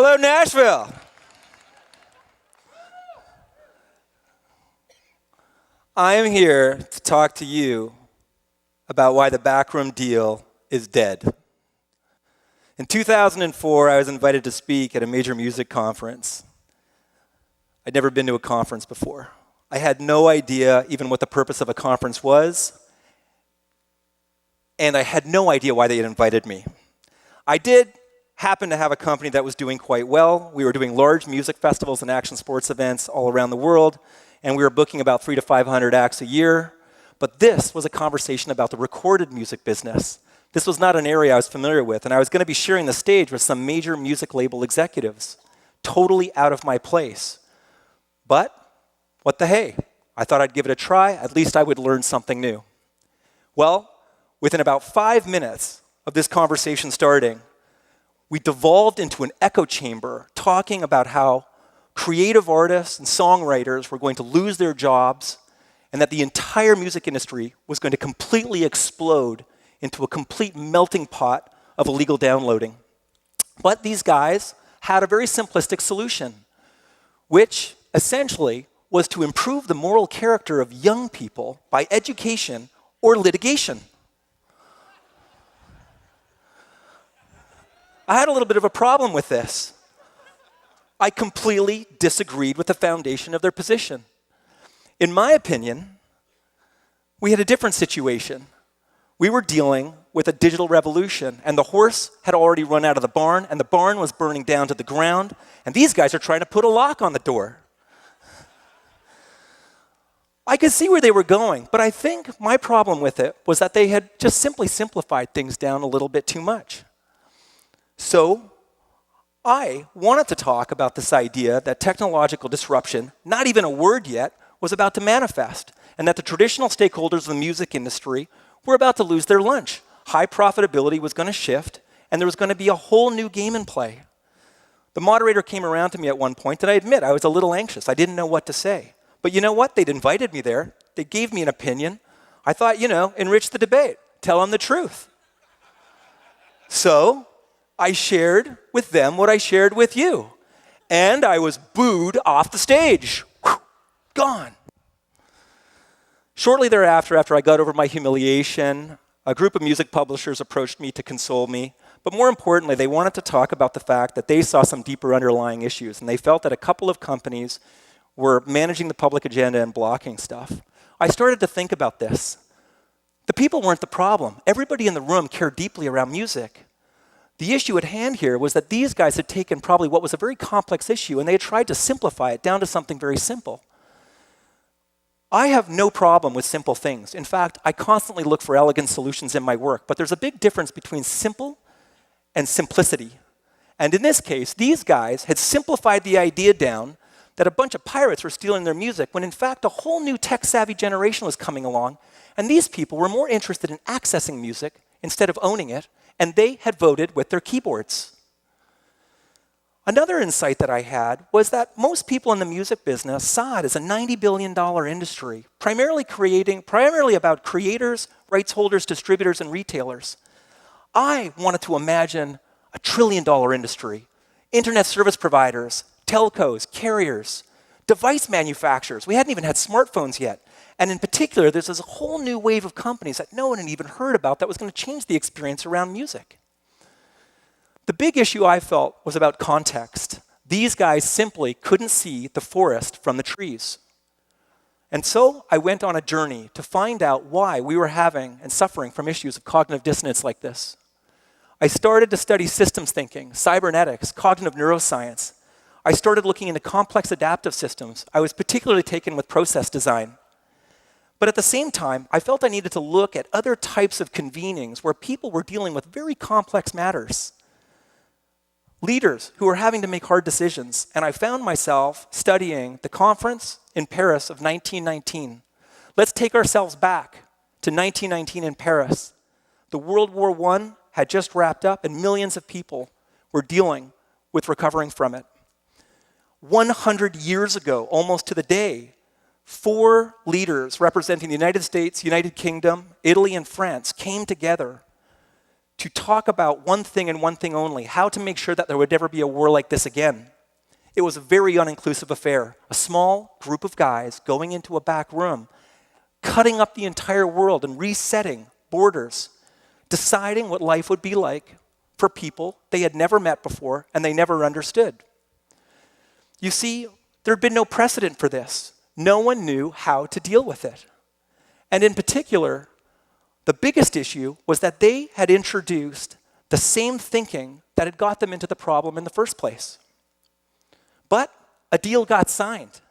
Hello, Nashville. I am here to talk to you about why the Backroom deal is dead. In 2004, I was invited to speak at a major music conference. I'd never been to a conference before. I had no idea even what the purpose of a conference was, and I had no idea why they had invited me. I did happen to have a company that was doing quite well. We were doing large music festivals and action sports events all around the world, and we were booking about 300 to 500 acts a year. But this was a conversation about the recorded music business. This was not an area I was familiar with, and I was going to be sharing the stage with some major music label executives, totally out of my place. But what the hey? I thought I'd give it a try. At least I would learn something new. Well, within about 5 minutes of this conversation starting, we devolved into an echo chamber talking about how creative artists and songwriters were going to lose their jobs and that the entire music industry was going to completely explode into a complete melting pot of illegal downloading. But these guys had a very simplistic solution, which essentially was to improve the moral character of young people by education or litigation. I had a little bit of a problem with this. I completely disagreed with the foundation of their position. In my opinion, we had a different situation. We were dealing with a digital revolution, and the horse had already run out of the barn, and the barn was burning down to the ground, and these guys are trying to put a lock on the door. I could see where they were going, but I think my problem with it was that they had just simply simplified things down a little bit too much. So I wanted to talk about this idea that technological disruption, not even a word yet, was about to manifest, and that the traditional stakeholders of the music industry were about to lose their lunch. High profitability was going to shift, and there was going to be a whole new game in play. The moderator came around to me at one point, and I admit I was a little anxious. I didn't know what to say. But you know what? They'd invited me there. They gave me an opinion. I thought, enrich the debate. Tell them the truth. So I shared with them what I shared with you. And I was booed off the stage. Whew, gone. Shortly thereafter, after I got over my humiliation, a group of music publishers approached me to console me. But more importantly, they wanted to talk about the fact that they saw some deeper underlying issues. And they felt that a couple of companies were managing the public agenda and blocking stuff. I started to think about this. The people weren't the problem. Everybody in the room cared deeply around music. The issue at hand here was that these guys had taken probably what was a very complex issue and they had tried to simplify it down to something very simple. I have no problem with simple things. In fact, I constantly look for elegant solutions in my work, but there's a big difference between simple and simplicity. And in this case, these guys had simplified the idea down that a bunch of pirates were stealing their music when in fact a whole new tech-savvy generation was coming along, and these people were more interested in accessing music instead of owning it, and they had voted with their keyboards. Another insight that I had was that most people in the music business saw it as a $90 billion industry, primarily about creators, rights holders, distributors, and retailers. I wanted to imagine a $1 trillion industry, internet service providers, telcos, carriers, device manufacturers. We hadn't even had smartphones yet. And in particular, there's this whole new wave of companies that no one had even heard about that was going to change the experience around music. The big issue I felt was about context. These guys simply couldn't see the forest from the trees. And so I went on a journey to find out why we were having and suffering from issues of cognitive dissonance like this. I started to study systems thinking, cybernetics, cognitive neuroscience. I started looking into complex adaptive systems. I was particularly taken with process design. But at the same time, I felt I needed to look at other types of convenings where people were dealing with very complex matters. Leaders who were having to make hard decisions. And I found myself studying the conference in Paris of 1919. Let's take ourselves back to 1919 in Paris. The World War I had just wrapped up and millions of people were dealing with recovering from it. 100 years ago, almost to the day, 4 leaders representing the United States, United Kingdom, Italy, and France came together to talk about one thing and one thing only, how to make sure that there would never be a war like this again. It was a very uninclusive affair. A small group of guys going into a back room, cutting up the entire world and resetting borders, deciding what life would be like for people they had never met before and they never understood. You see, there had been no precedent for this. No one knew how to deal with it. And in particular, the biggest issue was that they had introduced the same thinking that had got them into the problem in the first place. But a deal got signed.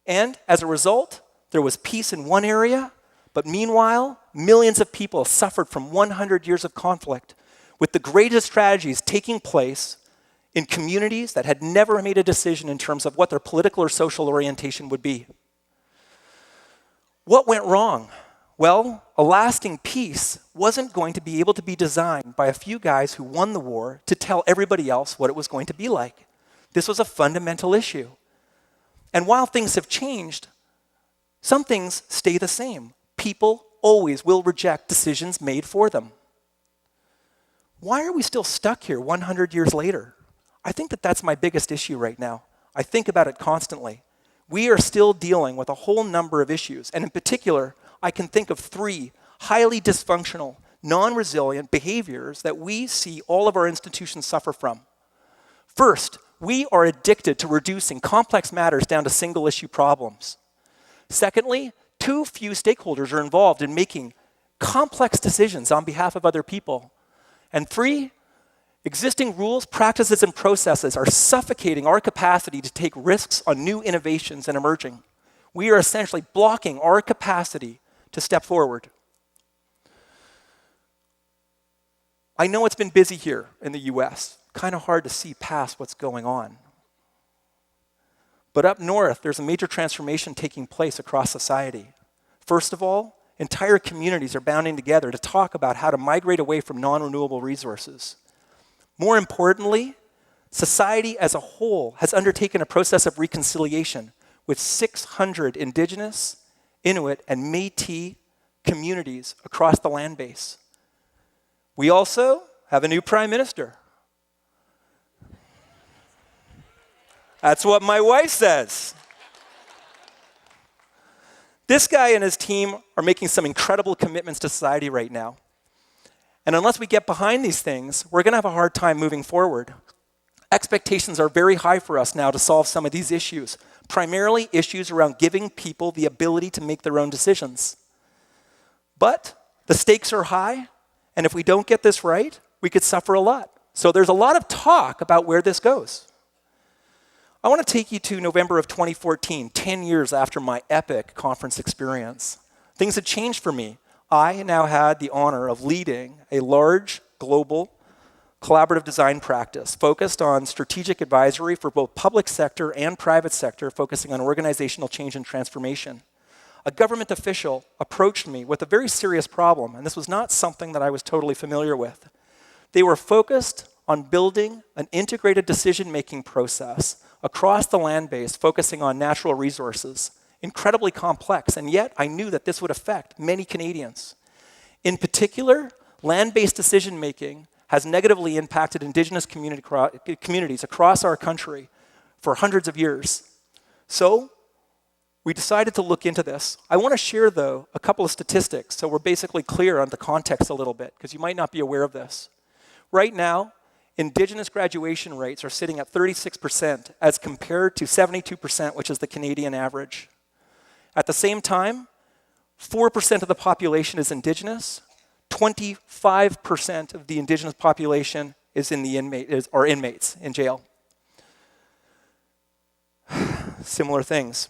And as a result, there was peace in one area, but meanwhile, millions of people suffered from 100 years of conflict, with the greatest tragedies taking place in communities that had never made a decision in terms of what their political or social orientation would be. What went wrong? Well, a lasting peace wasn't going to be able to be designed by a few guys who won the war to tell everybody else what it was going to be like. This was a fundamental issue. And while things have changed, some things stay the same. People always will reject decisions made for them. Why are we still stuck here 100 years later? I think that that's my biggest issue right now. I think about it constantly. We are still dealing with a whole number of issues, and in particular, I can think of 3 highly dysfunctional, non-resilient behaviors that we see all of our institutions suffer from. First, we are addicted to reducing complex matters down to single-issue problems. Secondly, too few stakeholders are involved in making complex decisions on behalf of other people. And 3, existing rules, practices, and processes are suffocating our capacity to take risks on new innovations and emerging. We are essentially blocking our capacity to step forward. I know it's been busy here in the US, kind of hard to see past what's going on. But up north, there's a major transformation taking place across society. First of all, entire communities are banding together to talk about how to migrate away from non-renewable resources. More importantly, society as a whole has undertaken a process of reconciliation with 600 Indigenous, Inuit, and Métis communities across the land base. We also have a new prime minister. That's what my wife says. This guy and his team are making some incredible commitments to society right now. And unless we get behind these things, we're going to have a hard time moving forward. Expectations are very high for us now to solve some of these issues, primarily issues around giving people the ability to make their own decisions. But the stakes are high, and if we don't get this right, we could suffer a lot. So there's a lot of talk about where this goes. I want to take you to November of 2014, 10 years after my epic conference experience. Things had changed for me. I now had the honor of leading a large, global, collaborative design practice focused on strategic advisory for both public sector and private sector, focusing on organizational change and transformation. A government official approached me with a very serious problem, and this was not something that I was totally familiar with. They were focused on building an integrated decision-making process across the land base, focusing on natural resources. Incredibly complex, and yet I knew that this would affect many Canadians. In particular, land-based decision-making has negatively impacted Indigenous communities across our country for hundreds of years. So we decided to look into this. I want to share, though, a couple of statistics so we're basically clear on the context a little bit, because you might not be aware of this. Right now, Indigenous graduation rates are sitting at 36% as compared to 72%, which is the Canadian average. At the same time, 4% of the population is Indigenous, 25% of the Indigenous population is in the inmates in jail. Similar things.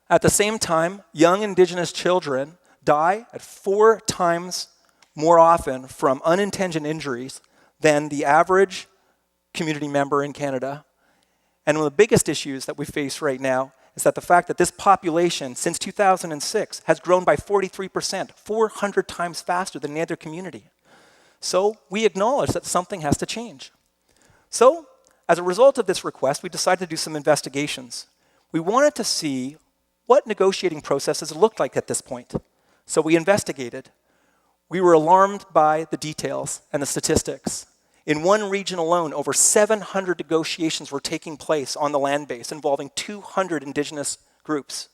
At the same time, young Indigenous children die at 4 times more often from unintended injuries than the average community member in Canada. And one of the biggest issues that we face right now is that the fact that this population, since 2006, has grown by 43%, 400 times faster than any other community. So we acknowledge that something has to change. So as a result of this request, we decided to do some investigations. We wanted to see what negotiating processes looked like at this point. So we investigated. We were alarmed by the details and the statistics. In one region alone, over 700 negotiations were taking place on the land base involving 200 indigenous groups.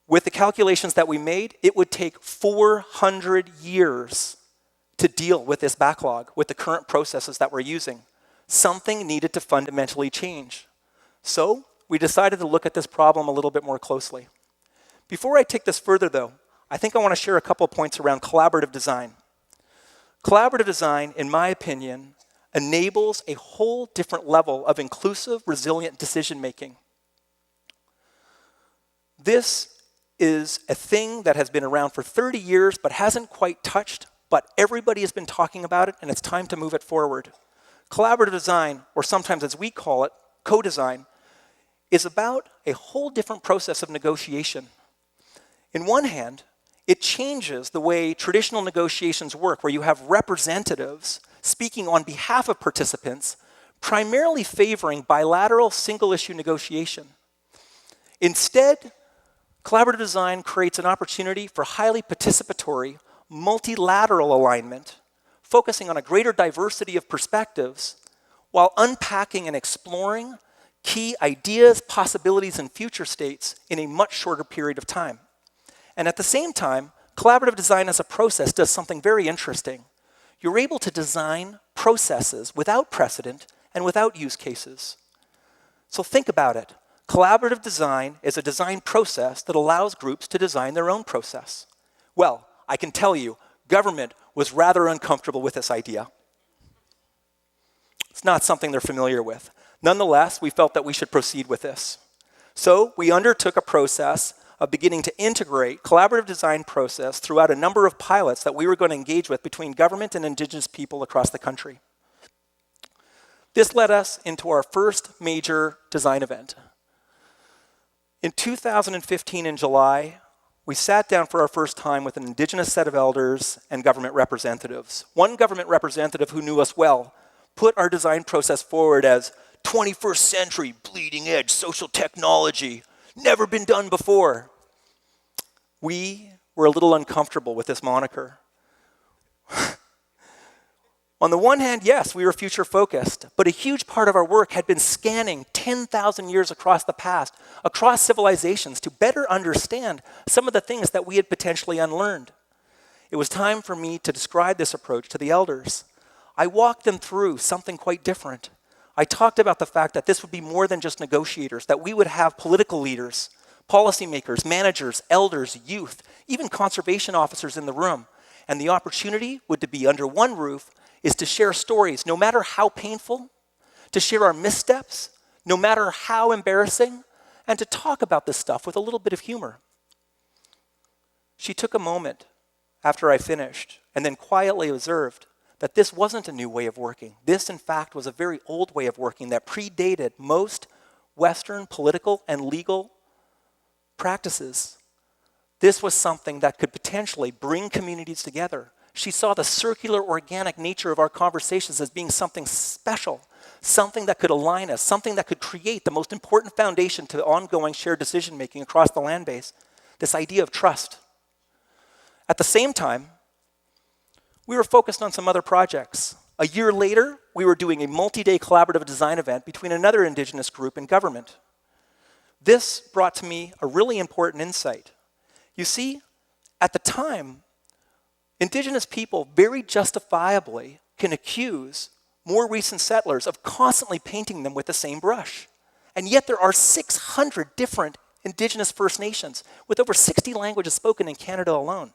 With the calculations that we made, it would take 400 years to deal with this backlog, with the current processes that we're using. Something needed to fundamentally change. So we decided to look at this problem a little bit more closely. Before I take this further, though, I think I want to share a couple of points around collaborative design. Collaborative design, in my opinion, enables a whole different level of inclusive, resilient decision-making. This is a thing that has been around for 30 years but hasn't quite touched, but everybody has been talking about it, and it's time to move it forward. Collaborative design, or sometimes as we call it, co-design, is about a whole different process of negotiation. In one hand, it changes the way traditional negotiations work, where you have representatives speaking on behalf of participants, primarily favoring bilateral single-issue negotiation. Instead, collaborative design creates an opportunity for highly participatory, multilateral alignment, focusing on a greater diversity of perspectives, while unpacking and exploring key ideas, possibilities, and future states in a much shorter period of time. And at the same time, collaborative design as a process does something very interesting. You're able to design processes without precedent and without use cases. So think about it. Collaborative design is a design process that allows groups to design their own process. Well, I can tell you, government was rather uncomfortable with this idea. It's not something they're familiar with. Nonetheless, we felt that we should proceed with this. So we undertook a process of beginning to integrate collaborative design process throughout a number of pilots that we were going to engage with between government and indigenous people across the country. This led us into our first major design event. In 2015 in July, we sat down for our first time with an indigenous set of elders and government representatives. One government representative who knew us well put our design process forward as 21st century bleeding edge social technology, never been done before. We were a little uncomfortable with this moniker. On the one hand, yes, we were future focused, but a huge part of our work had been scanning 10,000 years across the past, across civilizations, to better understand some of the things that we had potentially unlearned. It was time for me to describe this approach to the elders. I walked them through something quite different. I talked about the fact that this would be more than just negotiators, that we would have political leaders, policymakers, managers, elders, youth, even conservation officers in the room. And the opportunity would to be under one roof is to share stories, no matter how painful, to share our missteps, no matter how embarrassing, and to talk about this stuff with a little bit of humor. She took a moment after I finished and then quietly observed that this wasn't a new way of working. This, in fact, was a very old way of working that predated most Western political and legal practices. This was something that could potentially bring communities together. She saw the circular, organic nature of our conversations as being something special, something that could align us, something that could create the most important foundation to ongoing shared decision-making across the land base, this idea of trust. At the same time, we were focused on some other projects. A year later, we were doing a multi-day collaborative design event between another indigenous group and government. This brought to me a really important insight. You see, at the time, indigenous people very justifiably can accuse more recent settlers of constantly painting them with the same brush. And yet there are 600 different indigenous First Nations with over 60 languages spoken in Canada alone.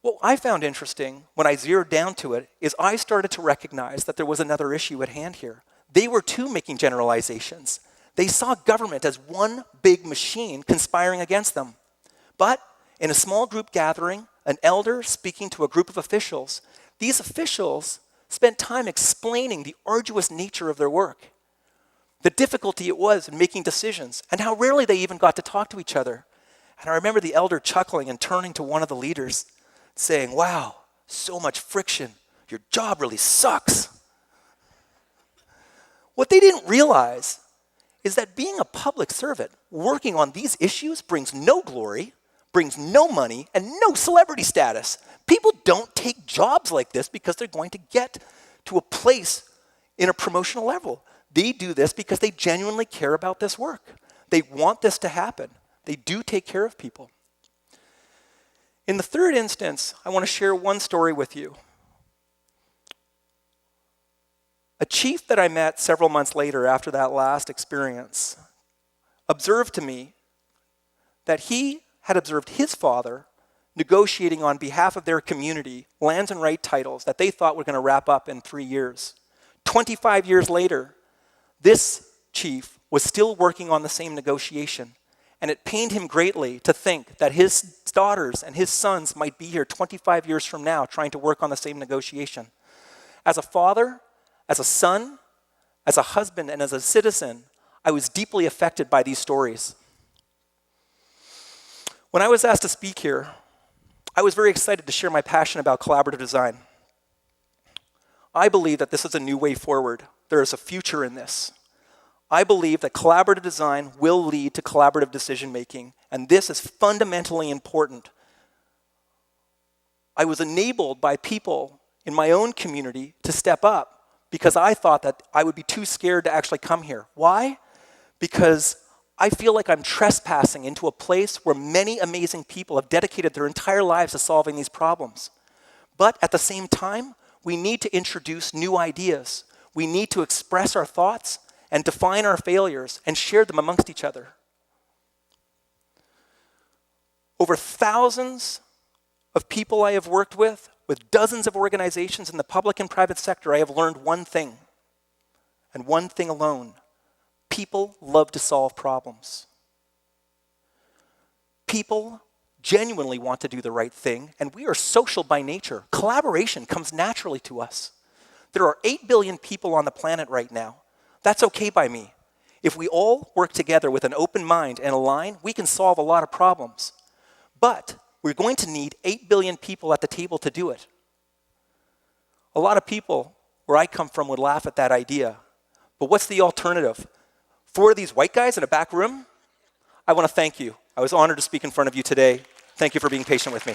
What I found interesting when I zeroed down to it is I started to recognize that there was another issue at hand here. They were too making generalizations. They saw government as one big machine conspiring against them. But in a small group gathering, an elder speaking to a group of officials, these officials spent time explaining the arduous nature of their work, the difficulty it was in making decisions, and how rarely they even got to talk to each other. And I remember the elder chuckling and turning to one of the leaders, saying, "Wow, so much friction. Your job really sucks." What they didn't realize is that being a public servant working on these issues brings no glory, brings no money and no celebrity status. People don't take jobs like this because they're going to get to a place in a promotional level. They do this because they genuinely care about this work. They want this to happen. They do take care of people. In the third instance, I want to share one story with you. A chief that I met several months later after that last experience observed to me that he had observed his father negotiating on behalf of their community lands and right titles that they thought were going to wrap up in 3 years. 25 years later, this chief was still working on the same negotiation, and it pained him greatly to think that his daughters and his sons might be here 25 years from now trying to work on the same negotiation. As a father, as a son, as a husband, and as a citizen, I was deeply affected by these stories. When I was asked to speak here, I was very excited to share my passion about collaborative design. I believe that this is a new way forward. There is a future in this. I believe that collaborative design will lead to collaborative decision-making, and this is fundamentally important. I was enabled by people in my own community to step up because I thought that I would be too scared to actually come here. Why? Because I feel like I'm trespassing into a place where many amazing people have dedicated their entire lives to solving these problems. But at the same time, we need to introduce new ideas. We need to express our thoughts and define our failures and share them amongst each other. Over thousands of people I have worked with dozens of organizations in the public and private sector, I have learned one thing, and one thing alone. People love to solve problems. People genuinely want to do the right thing, and we are social by nature. Collaboration comes naturally to us. There are 8 billion people on the planet right now. That's okay by me. If we all work together with an open mind and align, we can solve a lot of problems. But we're going to need 8 billion people at the table to do it. A lot of people where I come from would laugh at that idea. But what's the alternative? 4 of these white guys in a back room? I want to thank you. I was honored to speak in front of you today. Thank you for being patient with me.